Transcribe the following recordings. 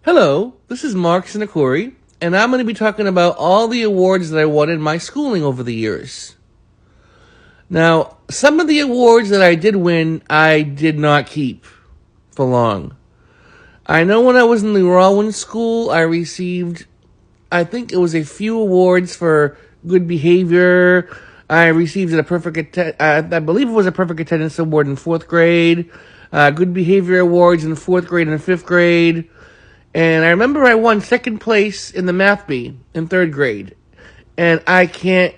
Hello, this is Mark Sinakuri, and I'm going to be talking about all the awards that I won in my schooling over the years. Now, some of the awards that I did win, I did not keep for long. I know when I was in the Rowan School, I received, I think it was a few awards for good behavior. I received I believe it was a perfect attendance award in 4th grade, good behavior awards in 4th grade and 5th grade. And I remember I won second place in the math bee in 3rd grade. And I can't,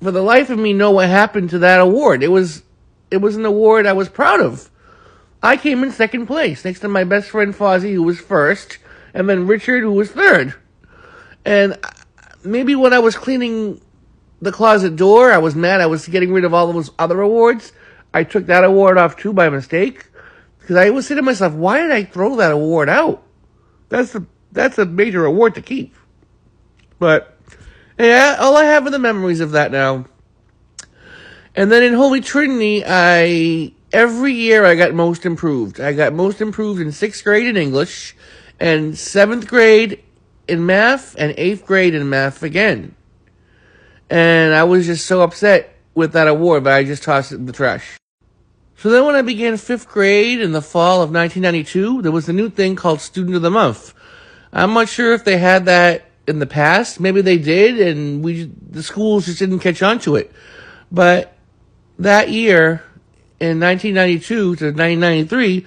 for the life of me, know what happened to that award. It was an award I was proud of. I came in second place, next to my best friend Fozzie, who was first, and then Richard, who was third. And maybe when I was cleaning the closet door, I was mad I was getting rid of all those other awards. I took that award off too by mistake. Because I always say to myself, why did I throw that award out? That's a major award to keep. But, yeah, all I have are the memories of that now. And then in Holy Trinity, every year I got most improved. I got most improved in 6th grade in English, and 7th grade in math, and 8th grade in math again. And I was just so upset with that award, but I just tossed it in the trash. So then when I began 5th grade in the fall of 1992, there was a new thing called Student of the Month. I'm not sure if they had that in the past. Maybe they did, and the schools just didn't catch on to it. But that year, in 1992 to 1993,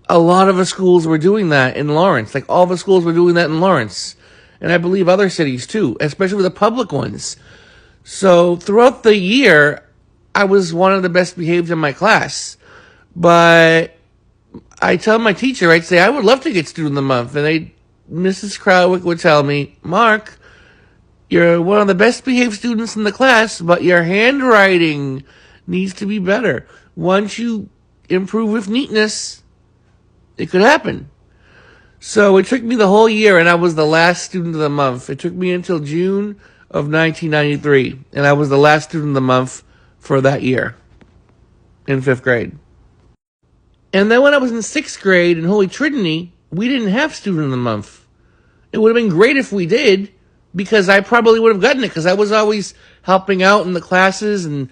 a lot of the schools were doing that in Lawrence. Like, all the schools were doing that in Lawrence. And I believe other cities, too, especially the public ones. So throughout the year, I was one of the best behaved in my class. But I tell my teacher, I'd say, I would love to get Student of the Month. And Mrs. Crowwick would tell me, Mark, you're one of the best behaved students in the class, but your handwriting needs to be better. Once you improve with neatness, it could happen. So it took me the whole year, and I was the last Student of the Month. It took me until June of 1993, and I was the last Student of the Month for that year in 5th grade. And then when I was in 6th grade in Holy Trinity, we didn't have Student of the Month. It would have been great if we did, because I probably would have gotten it, because I was always helping out in the classes and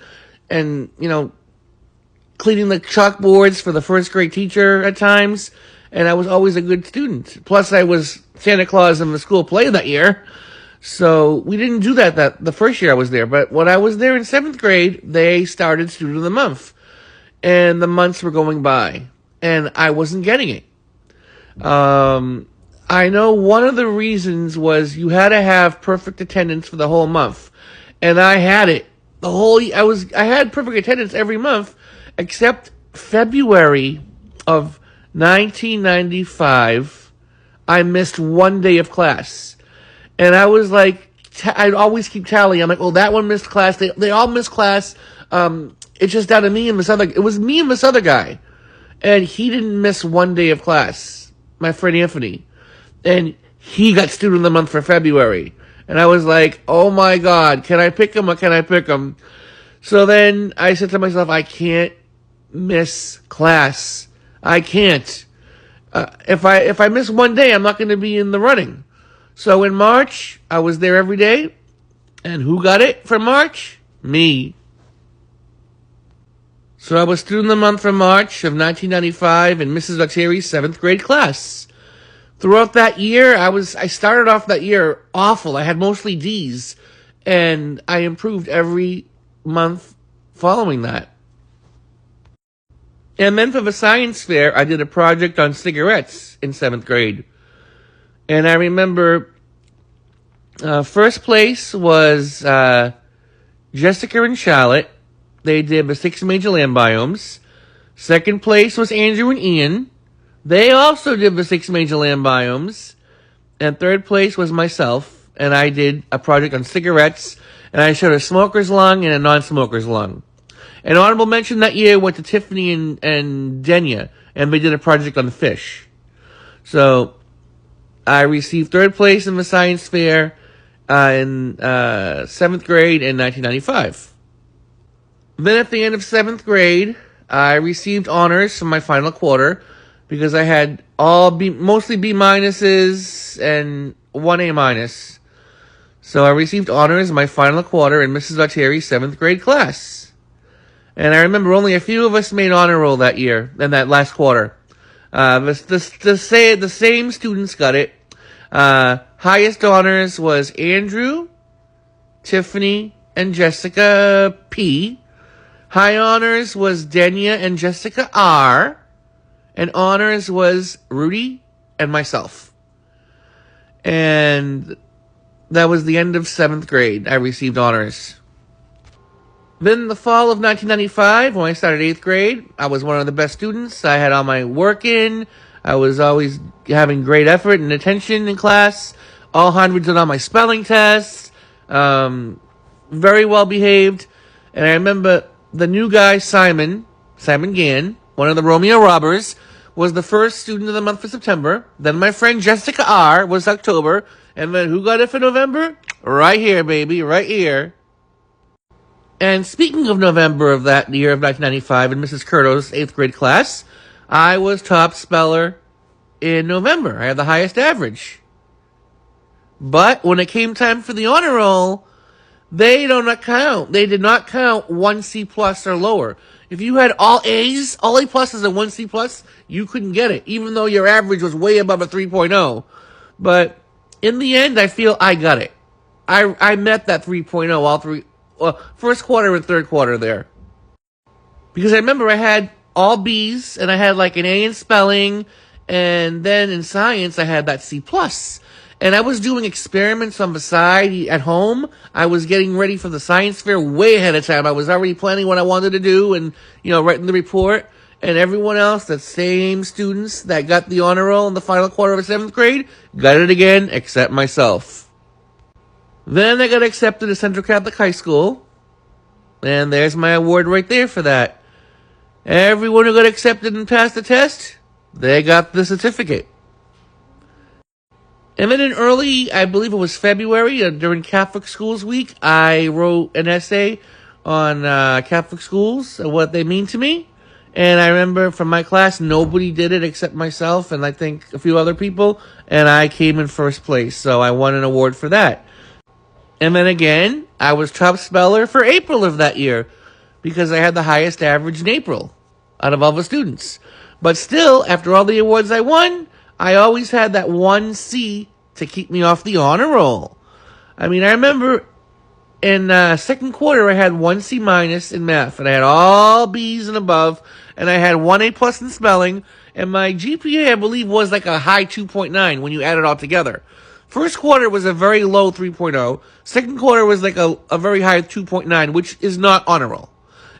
cleaning the chalkboards for the 1st grade teacher at times, and I was always a good student. Plus, I was Santa Claus in the school play that year. So we didn't do that the first year I was there. But when I was there in 7th grade, they started Student of the Month. And the months were going by. And I wasn't getting it. I know one of the reasons was you had to have perfect attendance for the whole month. And I had it. I had perfect attendance every month, except February of 1995, I missed one day of class. And I was like, I'd always keep tally. I'm like, oh, that one missed class. They all missed class. It's just down to me and it was me and this other guy. And he didn't miss one day of class. My friend Anthony. And he got Student of the Month for February. And I was like, oh my God, can I pick him or can I pick him? So then I said to myself, I can't miss class. I can't. If I miss one day, I'm not going to be in the running. So in March, I was there every day. And who got it for March? Me. So I was Student of the Month for March of 1995 in Mrs. O'Terry's 7th grade class. Throughout that year, I started off that year awful. I had mostly D's. And I improved every month following that. And then for the science fair, I did a project on cigarettes in 7th grade. And I remember first place was Jessica and Charlotte. They did the 6 major land biomes. Second place was Andrew and Ian. They also did the 6 major land biomes. And third place was myself. And I did a project on cigarettes. And I showed a smoker's lung and a non-smoker's lung. An honorable mention that year went to Tiffany and Denya. And they did a project on fish. So I received third place in the science fair in 7th grade in 1995. Then at the end of 7th grade, I received honors from my final quarter because I had mostly B minuses and 1 A minus. So I received honors in my final quarter in Mrs. Otteri's 7th grade class. And I remember only a few of us made honor roll that year, in that last quarter. The same students got it. Highest honors was Andrew, Tiffany, and Jessica P. High honors was Denia and Jessica R. And honors was Rudy and myself. And that was the end of 7th grade. I received honors. Then the fall of 1995, when I started 8th grade, I was one of the best students. I had all my work in. I was always having great effort and attention in class. All hundreds on all my spelling tests. Very well behaved. And I remember the new guy, Simon Gann, one of the Romeo Robbers, was the first student of the month for September. Then my friend Jessica R. was October. And then who got it for November? Right here, baby, right here. And speaking of November of that year of 1995 in Mrs. Curto's 8th grade class, I was top speller in November. I had the highest average. But when it came time for the honor roll, they do not count. They did not count 1 C plus or lower. If you had all A's, all A pluses and 1 C plus, you couldn't get it, even though your average was way above a 3.0. But in the end, I feel I got it. I met that 3.0 all three. Well, first quarter and third quarter there. Because I remember I had all B's, and I had like an A in spelling, and then in science I had that C+. And I was doing experiments on the side at home. I was getting ready for the science fair way ahead of time. I was already planning what I wanted to do and, writing the report. And everyone else, the same students that got the honor roll in the final quarter of 7th grade, got it again, except myself. Then I got accepted to Central Catholic High School, and there's my award right there for that. Everyone who got accepted and passed the test, they got the certificate. And then in early, I believe it was February, during Catholic Schools Week, I wrote an essay on Catholic schools and what they mean to me. And I remember from my class, nobody did it except myself and I think a few other people, and I came in first place, so I won an award for that. And then again, I was top speller for April of that year because I had the highest average in April out of all the students. But still, after all the awards I won, I always had that 1 C to keep me off the honor roll. I mean, I remember in second quarter, I had 1 C minus in math, and I had all B's and above, and I had 1 A plus in spelling, and my GPA, I believe, was like a high 2.9 when you add it all together. First quarter was a very low 3.0. Second quarter was like a very high 2.9, which is not honor roll.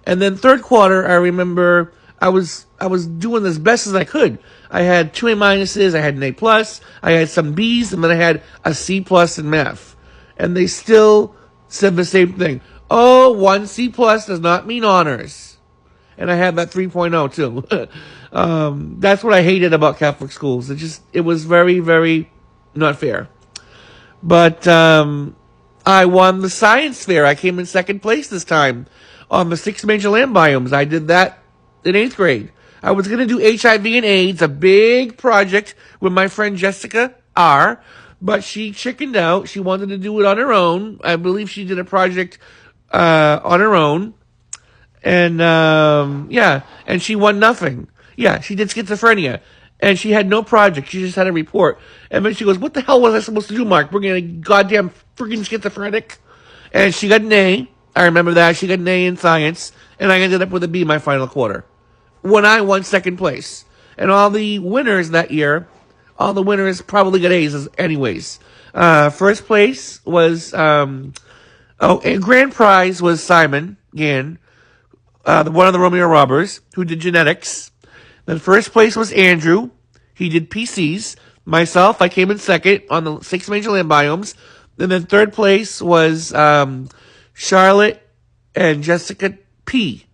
And then third quarter, I remember I was doing as best as I could. I had 2 A minuses, I had an A plus, I had some B's, and then I had a C plus in math. And they still said the same thing. Oh, 1 C plus does not mean honors. And I had that 3.0 too. That's what I hated about Catholic schools. It was very, very not fair. But I won the science fair. I came in second place this time on the 6 major land biomes. I did that in 8th grade. I was going to do HIV and AIDS, a big project with my friend Jessica R., but she chickened out. She wanted to do it on her own. I believe she did a project on her own. And, and she won nothing. Yeah, she did schizophrenia. And she had no project. She just had a report. And then she goes, what the hell was I supposed to do, Mark? Bring in a goddamn freaking schizophrenic? And she got an A. I remember that. She got an A in science. And I ended up with a B my final quarter, when I won second place. And all the winners that year, all the winners probably got A's anyways. First place was, and grand prize was Simon Gann, one of the Romeo Robbers, who did genetics. Then first place was Andrew. He did PCs. Myself, I came in second on the 6 major land biomes. And then third place was Charlotte and Jessica P.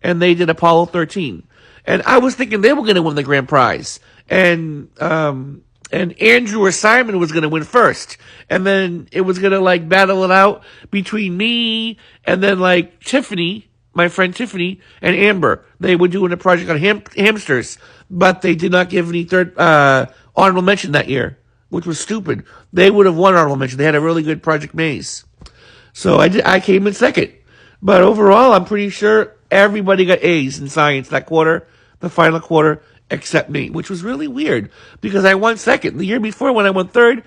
And they did Apollo 13. And I was thinking they were going to win the grand prize. And Andrew or Simon was going to win first. And then it was going to battle it out between me and then Tiffany, my friend Tiffany and Amber. They were doing a project on hamsters, but they did not give any third honorable mention that year, which was stupid. They would have won honorable mention. They had a really good Project Maze. So I came in second. But overall, I'm pretty sure everybody got A's in science that quarter, the final quarter, except me, which was really weird because I won second. The year before, when I won third,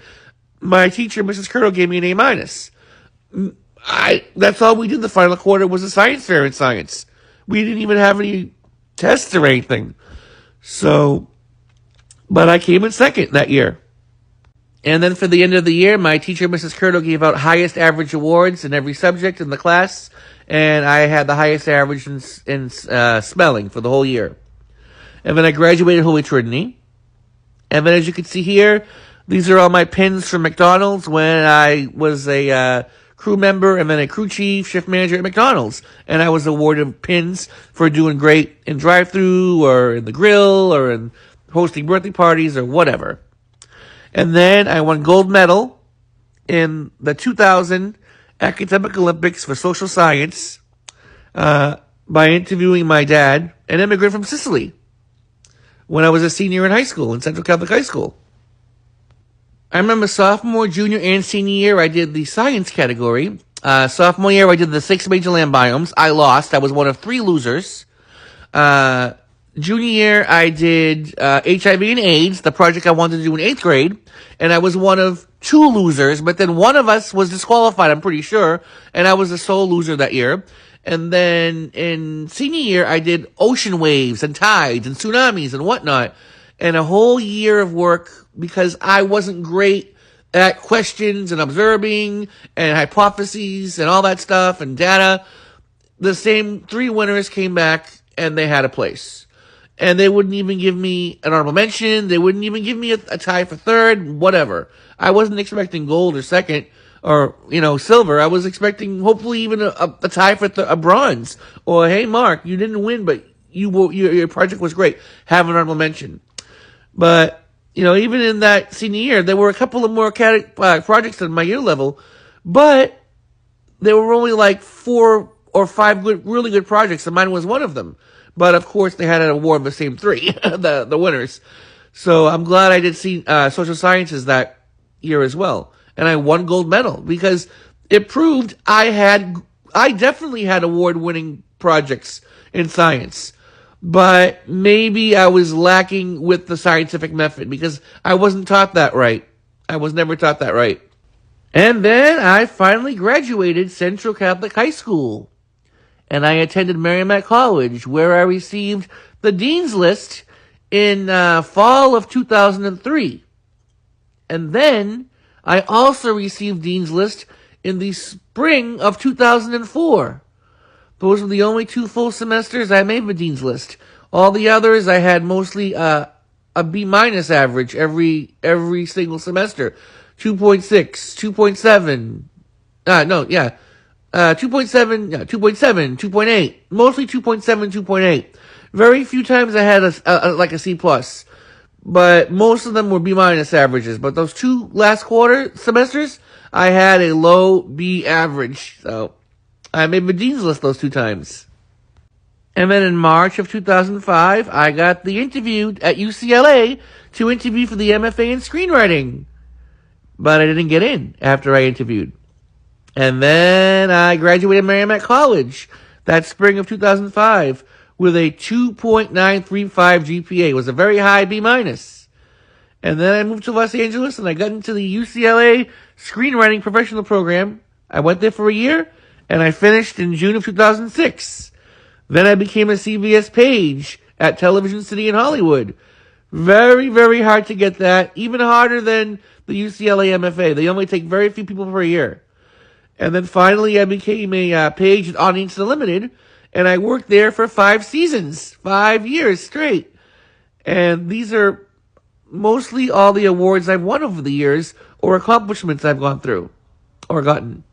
my teacher, Mrs. Curto, gave me an A minus. That's all we did the final quarter was a science fair in science. We didn't even have any tests or anything. So, but I came in second that year. And then for the end of the year, my teacher, Mrs. Curto, gave out highest average awards in every subject in the class, and I had the highest average in spelling for the whole year. And then I graduated Holy Trinity. And then as you can see here, these are all my pins from McDonald's when I was a crew member and then a crew chief, shift manager at McDonald's. And I was awarded pins for doing great in drive-thru or in the grill or in hosting birthday parties or whatever. And then I won gold medal in the 2000 Academic Olympics for social science by interviewing my dad, an immigrant from Sicily, when I was a senior in high school, in Central Catholic High School. I remember sophomore, junior, and senior year, I did the science category. Sophomore year, I did the 6 major land biomes. I lost. I was one of 3 losers. Junior year, I did HIV and AIDS, the project I wanted to do in 8th grade, and I was one of 2 losers, but then one of us was disqualified, I'm pretty sure, and I was the sole loser that year. And then in senior year, I did ocean waves and tides and tsunamis and whatnot, and a whole year of work because I wasn't great at questions and observing and hypotheses and all that stuff and data. The same 3 winners came back and they had a place. And they wouldn't even give me an honorable mention. They wouldn't even give me a tie for third, whatever. I wasn't expecting gold or second or, silver. I was expecting hopefully even a tie for a bronze. Or, hey, Mark, you didn't win, but your project was great. Have an honorable mention. But, even in that senior year, there were a couple of more projects at my year level, but there were only like 4 or 5 really good projects, and mine was one of them. But of course, they had an award of the same 3, the winners. So I'm glad I did see social sciences that year as well, and I won gold medal because it proved I definitely had award-winning projects in science, but maybe I was lacking with the scientific method because I wasn't taught that right. I was never taught that right. And then I finally graduated Central Catholic High School. And I attended Merrimack College, where I received the Dean's List in fall of 2003. And then I also received Dean's List in the spring of 2004. Those were the only 2 full semesters I made the Dean's List. All the others, I had mostly a B- average every single semester. 2.6, 2.7. 2.7, 2.7, 2.8, mostly 2.7, 2.8. Very few times I had a C+, but most of them were B- averages. But those 2 last quarter semesters, I had a low B average. So I made the Dean's List those 2 times. And then in March of 2005, I got the interview at UCLA to interview for the MFA in screenwriting. But I didn't get in after I interviewed. And then I graduated Merrimack College that spring of 2005 with a 2.935 GPA. It was a very high B-. And then I moved to Los Angeles and I got into the UCLA screenwriting professional program. I went there for a year and I finished in June of 2006. Then I became a CBS page at Television City in Hollywood. Very, very hard to get that. Even harder than the UCLA MFA. They only take very few people per year. And then finally, I became a page at Audience Unlimited, and I worked there for 5 seasons, 5 years straight. And these are mostly all the awards I've won over the years, or accomplishments I've gone through, or gotten.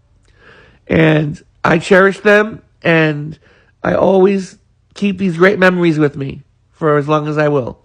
And I cherish them, and I always keep these great memories with me for as long as I will.